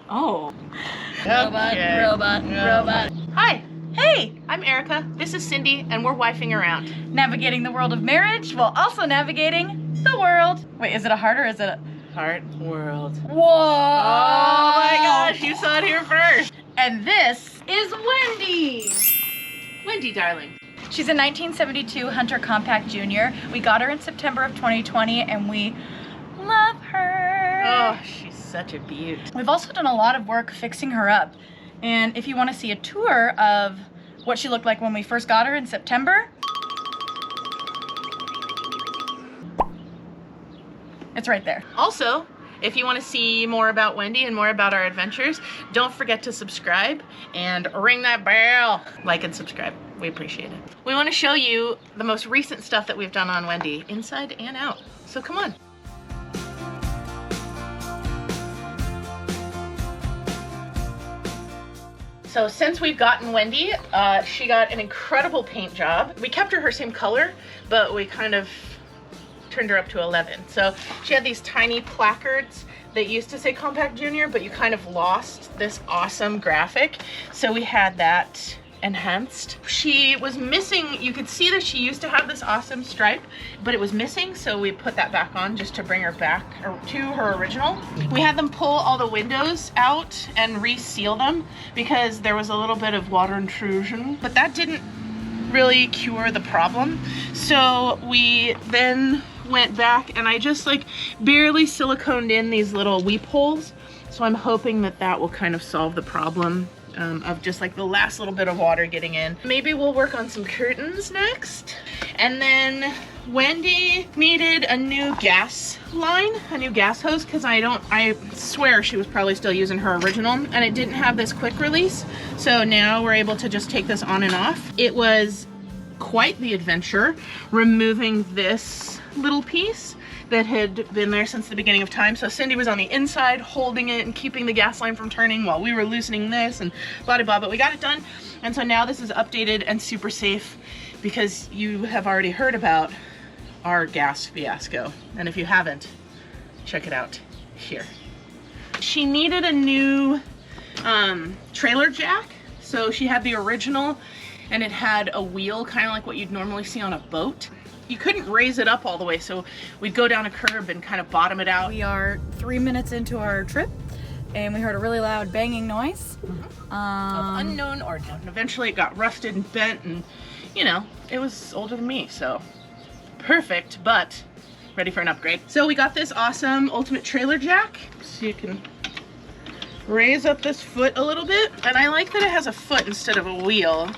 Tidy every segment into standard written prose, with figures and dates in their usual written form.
Oh. Okay. Robot. Hi. Hey, I'm Erica. This is Cyndi, and we're wifing around. Navigating the world of marriage while also navigating the world. Wait, is it a heart or is it a... Heart world. Whoa! Oh my gosh, you saw it here first. And this is Wendy. Wendy Darling. She's a 1972 Hunter Compact Junior. We got her in September of 2020 and we love her. Oh, she's such a beaut. We've also done a lot of work fixing her up. And if you want to see a tour of what she looked like when we first got her in September, it's right there. Also, if you want to see more about Wendy and more about our adventures, don't forget to subscribe and ring that bell. Like and subscribe. We appreciate it. We want to show you the most recent stuff that we've done on Wendy, inside and out. So come on. So since we've gotten Wendy, she got an incredible paint job. We kept her same color, but we kind of turned her up to 11. So she had these tiny placards that used to say Compact Junior, but you kind of lost this awesome graphic. So we had that enhanced. She was missing, you could see that she used to have this awesome stripe, but it was missing, so we put that back on just to bring her back to her original. We had them pull all the windows out and reseal them because there was a little bit of water intrusion, but that didn't really cure the problem. So we then went back and I just like barely siliconed in these little weep holes. So I'm hoping that that will kind of solve the problem of just like the last little bit of water getting in. Maybe we'll work on some curtains next. And then Wendy needed a new gas line, a new gas hose, because I swear she was probably still using her original and it didn't have this quick release. So now we're able to just take this on and off. It was quite the adventure removing this little piece that had been there since the beginning of time. So Cyndi was on the inside holding it and keeping the gas line from turning while we were loosening this and blah blah blah, but we got it done. And so now this is updated and super safe because you have already heard about our gas fiasco. And if you haven't, check it out here. She needed a new trailer jack. So she had the original and it had a wheel, kind of like what you'd normally see on a boat. You couldn't raise it up all the way, so we'd go down a curb and kind of bottom it out. We are 3 minutes into our trip and we heard a really loud banging noise. Of unknown origin. And eventually it got rusted and bent and, you know, it was older than me, so perfect, but ready for an upgrade. So we got this awesome ultimate trailer jack, so you can raise up this foot a little bit. And I like that it has a foot instead of a wheel.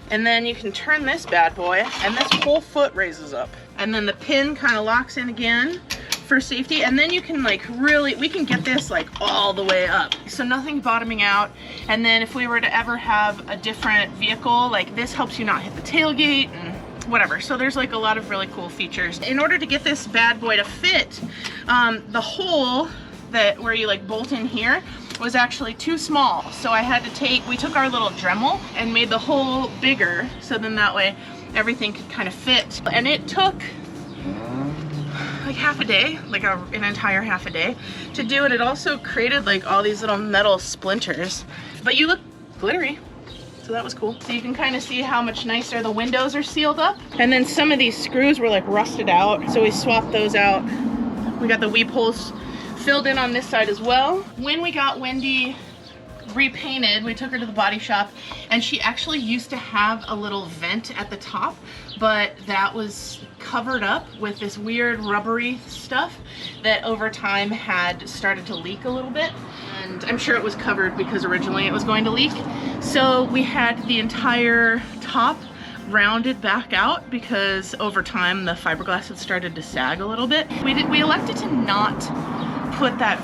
And then you can turn this bad boy and this whole foot raises up. And then the pin kind of locks in again for safety. And then you can like really, we can get this like all the way up. So nothing bottoming out. And then if we were to ever have a different vehicle, like this helps you not hit the tailgate and whatever. So there's like a lot of really cool features. In order to get this bad boy to fit, the hole where you like bolt in here was actually too small. So I had to we took our little Dremel and made the hole bigger, so then that way everything could kind of fit. And it took like half a day, like an entire half a day to do it. It also created like all these little metal splinters, but you look glittery. So that was cool. So you can kind of see how much nicer the windows are sealed up. And then some of these screws were like rusted out, so we swapped those out. We got the weep holes filled in on this side as well. When we got Wendy repainted, we took her to the body shop and she actually used to have a little vent at the top, but that was covered up with this weird rubbery stuff that over time had started to leak a little bit. And I'm sure it was covered because originally it was going to leak. So we had the entire top rounded back out because over time the fiberglass had started to sag a little bit. We elected to not put that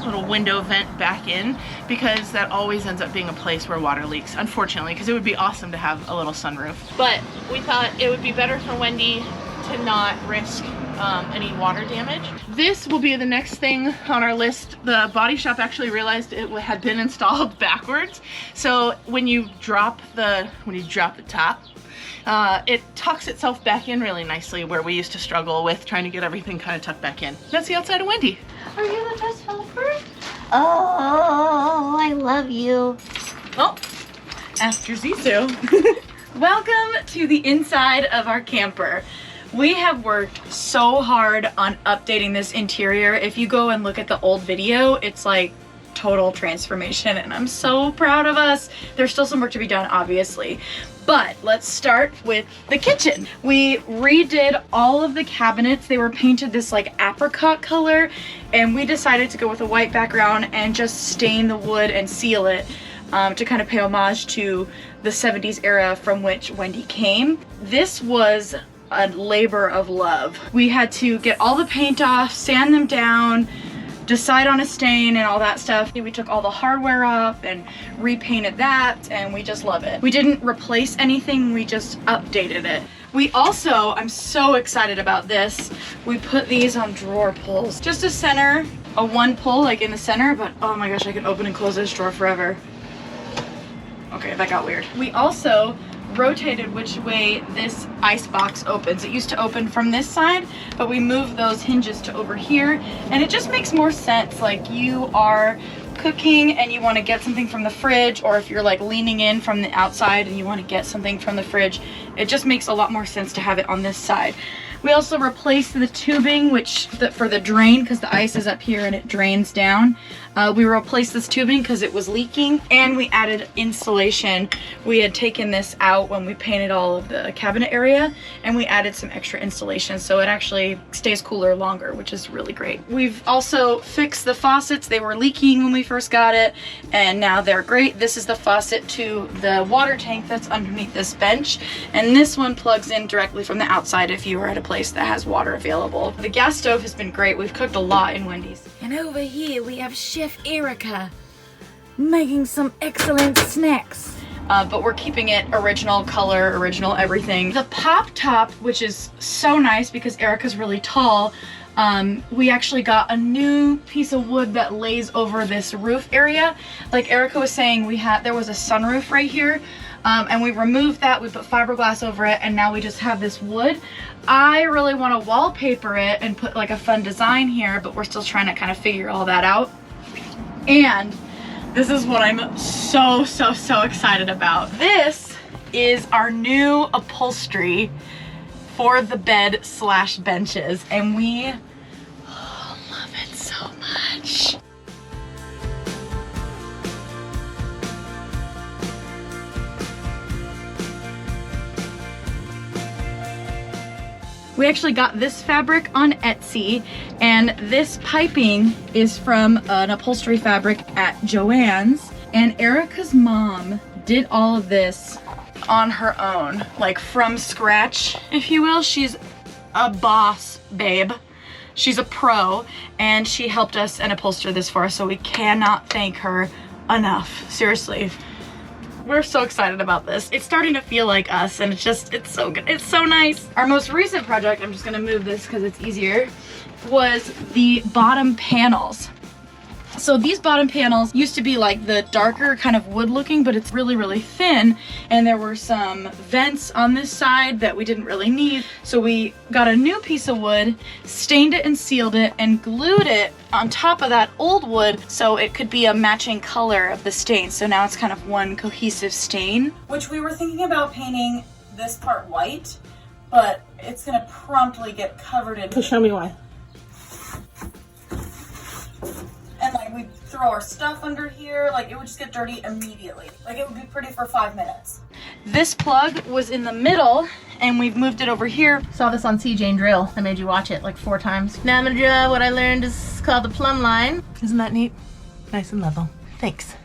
little window vent back in because that always ends up being a place where water leaks, unfortunately, because it would be awesome to have a little sunroof. But we thought it would be better for Wendy to not risk any water damage. This will be the next thing on our list. The body shop actually realized it had been installed backwards. So when you drop the top, it tucks itself back in really nicely where we used to struggle with trying to get everything kind of tucked back in. That's the outside of Wendy. Are you the best helper? Oh, I love you. Oh, after Zizou. Welcome to the inside of our camper. We have worked so hard on updating this interior. If you go and look at the old video, it's like total transformation, and I'm so proud of us. There's still some work to be done, obviously. But let's start with the kitchen. We redid all of the cabinets. They were painted this like apricot color, and we decided to go with a white background and just stain the wood and seal it to kind of pay homage to the 70s era from which Wendy came. This was a labor of love. We had to get all the paint off, sand them down, decide on a stain and all that stuff. We took all the hardware off and repainted that, and we just love it. We didn't replace anything, we just updated it. We also, I'm so excited about this, we put these on drawer pulls. Just a center, a one pull like in the center, but oh my gosh, I could open and close this drawer forever. Okay, that got weird. We also rotated which way this ice box opens. It used to open from this side, but we moved those hinges to over here, and it just makes more sense. Like you are cooking and you want to get something from the fridge, or if you're like leaning in from the outside and you want to get something from the fridge, it just makes a lot more sense to have it on this side. We also replaced the tubing, for the drain, because the ice is up here and it drains down. We replaced this tubing because it was leaking, and we added insulation. We had taken this out when we painted all of the cabinet area, and we added some extra insulation so it actually stays cooler longer, which is really great. We've also fixed the faucets. They were leaking when we first got it, and now they're great. This is the faucet to the water tank that's underneath this bench, and this one plugs in directly from the outside if you are at a place that has water available. The gas stove has been great. We've cooked a lot in Wendy's. And over here we have Chef Erika making some excellent snacks. But we're keeping it original color, original everything. The pop top, which is so nice because Erika's really tall, we actually got a new piece of wood that lays over this roof area. Like Erika was saying, there was a sunroof right here, and we removed that, we put fiberglass over it, and now we just have this wood. I really want to wallpaper it and put like a fun design here, but we're still trying to kind of figure all that out. And this is what I'm so excited about. This is our new upholstery for the bed / benches, and we love it so much. We actually got this fabric on Etsy, and this piping is from an upholstery fabric at Joann's, and Erika's mom did all of this on her own, like from scratch, if you will. She's a boss babe. She's a pro, and she helped us and upholster this for us, so we cannot thank her enough. Seriously. We're so excited about this. It's starting to feel like us, and it's so good. It's so nice. Our most recent project, I'm just gonna move this because it's easier, was the bottom panels. So these bottom panels used to be like the darker kind of wood looking, but it's really thin, and there were some vents on this side that we didn't really need. So we got a new piece of wood, stained it and sealed it, and glued it on top of that old wood so it could be a matching color of the stain. So now it's kind of one cohesive stain. Which we were thinking about painting this part white, but it's gonna promptly get covered in. Show me why. And like we'd throw our stuff under here, like it would just get dirty immediately. Like it would be pretty for 5 minutes. This plug was in the middle, and we've moved it over here. Saw this on CJ and Drill. I made you watch it like 4 times. Now I'm gonna draw what I learned is called the plumb line. Isn't that neat? Nice and level. Thanks,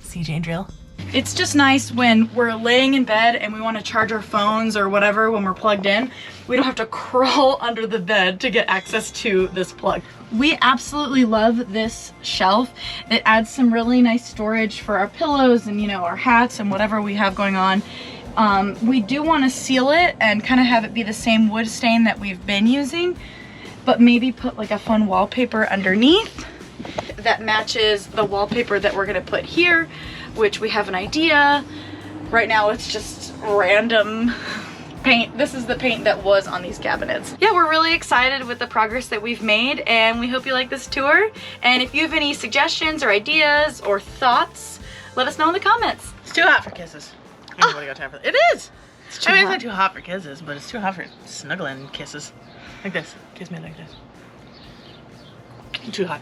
CJ and Drill. It's just nice when we're laying in bed and we want to charge our phones or whatever when we're plugged in. We don't have to crawl under the bed to get access to this plug. We absolutely love this shelf. It adds some really nice storage for our pillows and, you know, our hats and whatever we have going on. We do want to seal it and kind of have it be the same wood stain that we've been using, but maybe put like a fun wallpaper underneath that matches the wallpaper that we're gonna put here, which we have an idea. Right now it's just random paint. This is the paint that was on these cabinets. Yeah, we're really excited with the progress that we've made, and we hope you like this tour. And if you have any suggestions or ideas or thoughts, let us know in the comments. It's too hot for kisses. Anybody got time for that? It is! It's too It's hot. not too hot for kisses, but it's too hot for snuggling and kisses. Like this. Kiss me like this. Too hot.